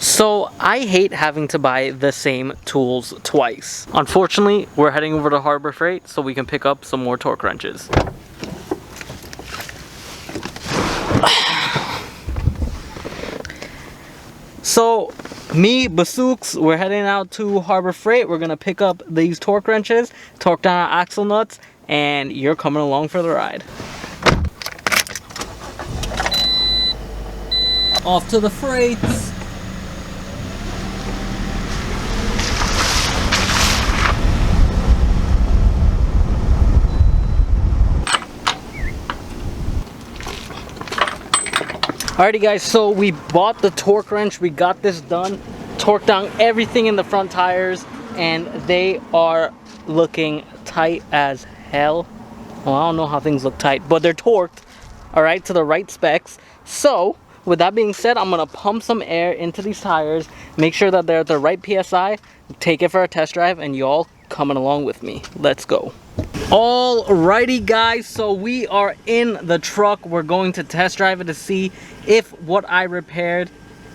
So I hate having to buy the same tools twice. Unfortunately, we're heading over to Harbor Freight so we can pick up some more torque wrenches. So me, Basooks, we're heading out to Harbor Freight. We're gonna pick up these torque wrenches, torque down our axle nuts, and you're coming along for the ride. Off to the freights. Alrighty guys, so we bought the torque wrench, we got this done, torqued down everything in the front tires, and they are looking tight as hell. Well, I don't know how things look tight, but they're torqued, alright, to the right specs. So, with that being said, I'm gonna pump some air into these tires, make sure that they're at the right PSI, take it for a test drive, and y'all coming along with me. Let's go. Alrighty guys, so we are in the truck. We're going to test drive it to see if what I repaired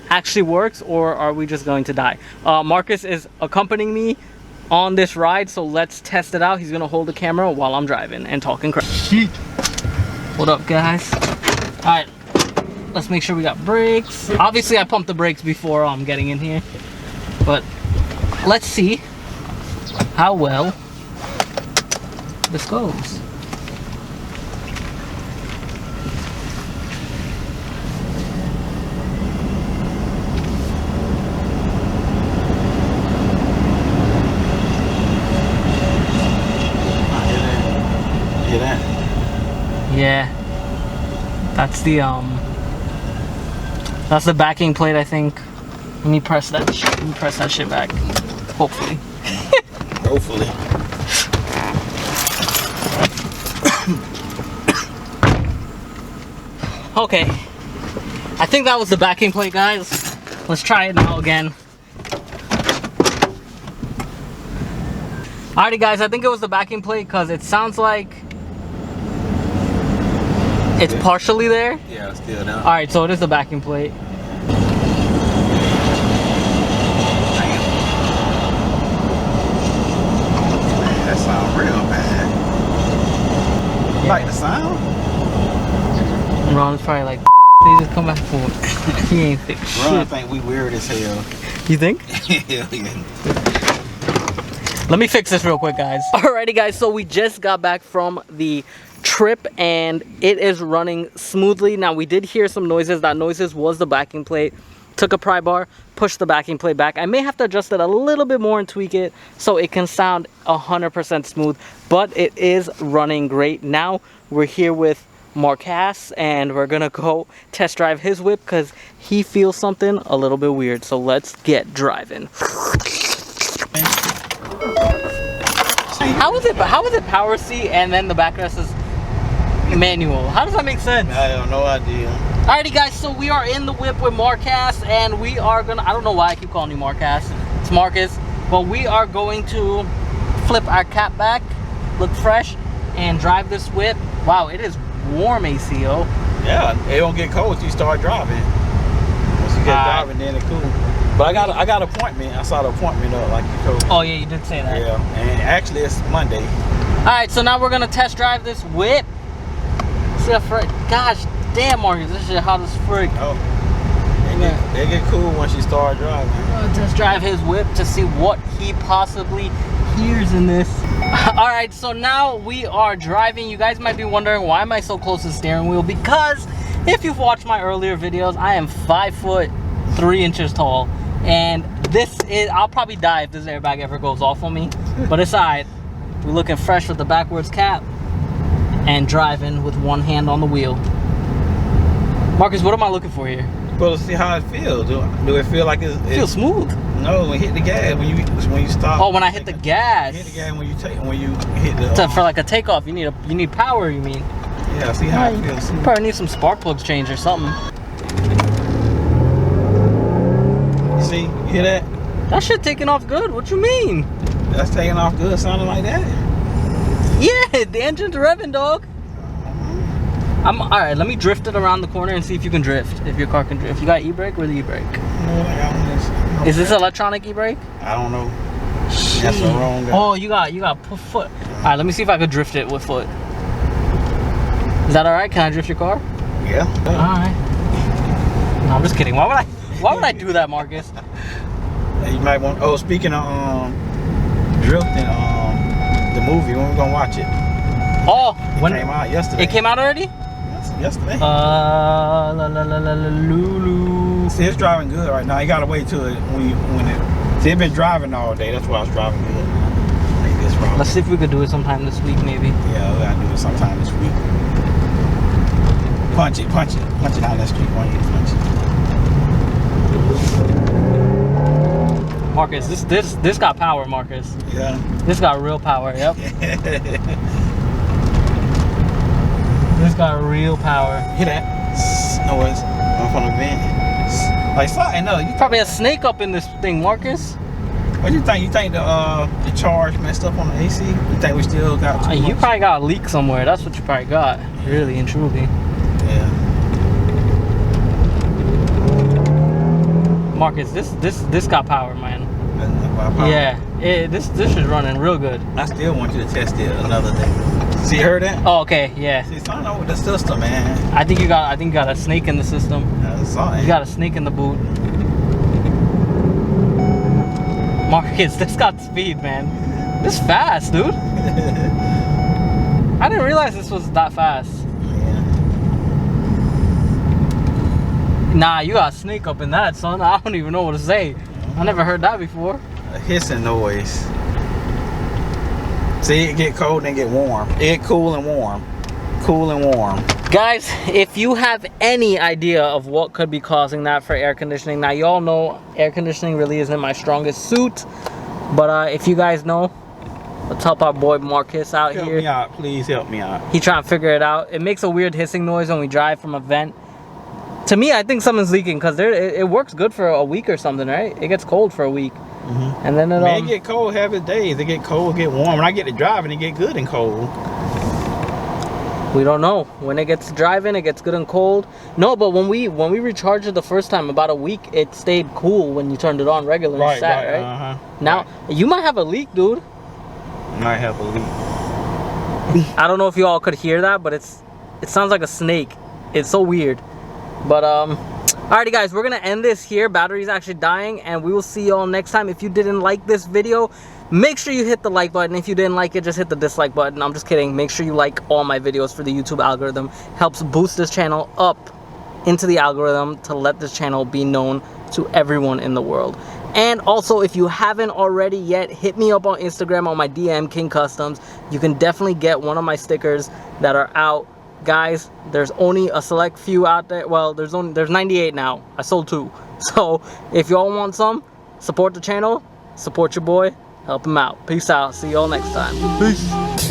actually works, or are we just going to die. Marcus is accompanying me on this ride, so let's test it out. He's gonna hold the camera while I'm driving and talking crap. What up guys? Alright, let's make sure we got brakes. Obviously I pumped the brakes before I'm getting in here, but let's see how well this goes. Hear that? Yeah, that's the backing plate, I think. Let me press that shit back. Hopefully. Hopefully. Okay, I think that was the backing plate, guys. Let's try it now again. Alrighty guys, I think it was the backing plate because it sounds like it's partially there. Yeah, it's still down. Alright, so it is the backing plate. That sounds real bad. You like the sound? Ron's probably like, they just come back for it. He ain't thick shit. Ron think we weird as hell. You think? Hell yeah. Let me fix this real quick, guys. Alrighty guys, so we just got back from the trip and it is running smoothly. Now we did hear some noises. That noises was the backing plate. Took a pry bar, pushed the backing plate back. I may have to adjust it a little bit more and tweak it so it can sound 100% smooth, but it is running great. Now we're here with Marcus and we're gonna go test drive his whip because he feels something a little bit weird. So let's get driving. How is it power seat and then the backrest is manual? How does that make sense? I have no idea. Alrighty guys, so we are in the whip with Marcus and we are gonna, I don't know why I keep calling you Marcus, it's Marcus, but we are going to flip our cap back, look fresh, and drive this whip. Wow, it is warm ACO. Yeah, it don't get cold till you start driving. Once you get driving, then it's cool. But I got an appointment. I saw the appointment up like you told me. Oh yeah, you did say that. Yeah, and actually it's Monday. Alright, so now we're gonna test drive this whip. See how fresh, gosh damn Marcus, this shit hot as frick. Oh, they get cool once you start driving. We're gonna test drive his whip to see what he possibly hears in this. Alright, so now we are driving. You guys might be wondering, why am I so close to the steering wheel? Because if you've watched my earlier videos, I am 5'3" tall. And this is, I'll probably die if this airbag ever goes off on me. But it's alright. We're looking fresh with the backwards cap and driving with one hand on the wheel. Marcus, what am I looking for here? Supposed to see how it feels. Do it feel like it feels smooth? No, when you hit the gas, when you stop. Oh, when I hit the gas. You hit the gas when you hit the. For like a takeoff, you need power. You mean? Yeah, see how it feels. You probably need some spark plugs change or something. See, you hear that? That shit taking off good. What you mean? That's taking off good, sounding like that. Yeah, the engine's revving, dog. Alright, let me drift it around the corner and see if you can drift. If your car can drift. You got e-brake? Where's the e-brake? No, I got one. Is this electronic e-brake? I don't know. That's the wrong guy. Oh, you got put foot. All right, let me see if I could drift it with foot. Is that all right? Can I drift your car? Yeah. All right. No, I'm just kidding. Why would I do that, Marcus? You might want. Oh, speaking of drifting, the movie, when we gonna watch it? Oh, It came out yesterday. It came out already? Yes, yesterday. Lulu. See, it's driving good right now. You gotta wait till when it. See, it's been driving all day. That's why it's driving good. Like this problem. Let's see if we could do it sometime this week, maybe. Yeah, we gotta do it sometime this week. Punch it down that street. Why don't you punch it? Marcus, this got power, Marcus. Yeah. This got real power. Yep. This got real power. Hear that? Noise from the vent. Like something. No, you Probably a snake up in this thing, Marcus. What do you think? You think the charge messed up on the AC? You think we still got too You much? probably got a leak somewhere. That's what you probably got. Really and truly. Yeah. Marcus, this got power, man. Yeah, this is running real good. I still want you to test it another day. See, you heard that? Oh, okay, yeah. See, something over the system, man. I think you got a snake in the system. Something. You got a snake in the boot. Marcus, this got speed, man. This fast, dude. I didn't realize this was that fast. Yeah. Nah, you got a snake up in that, son. I don't even know what to say. I never heard that before. A hissing noise. See, it get cold and get warm. It get cool and warm. Cool and warm. Guys, if you have any idea of what could be causing that for air conditioning, now y'all know air conditioning really isn't my strongest suit, but if you guys know, let's help our boy Marcus out here. Help me out, please help me out. He trying to figure it out. It makes a weird hissing noise when we drive from a vent. To me, I think something's leaking because it works good for a week or something, right? It gets cold for a week. And then it get cold heavy days. It get cold, get warm. When I get to driving, it get good and cold. We don't know. When it gets to driving, it gets good and cold. No, but when we recharged it the first time, about a week, it stayed cool when you turned it on regularly. Right. Now, you might have a leak, dude. Might have a leak. I don't know if you all could hear that, but it sounds like a snake. It's so weird. But alrighty guys, we're gonna end this here. Battery's actually dying, and we will see y'all next time. If you didn't like this video, make sure you hit the like button. If you didn't like it, just hit the dislike button. I'm just kidding. Make sure you like all my videos for the YouTube algorithm. Helps boost this channel up into the algorithm to let this channel be known to everyone in the world. And also, if you haven't already yet, hit me up on Instagram on my DM, King Customs. You can definitely get one of my stickers that are out. Guys, there's only a select few out there. Well, there's 98 now. I sold 2. So if y'all want some, support the channel, support your boy, help him out. Peace out. See y'all next time. Peace.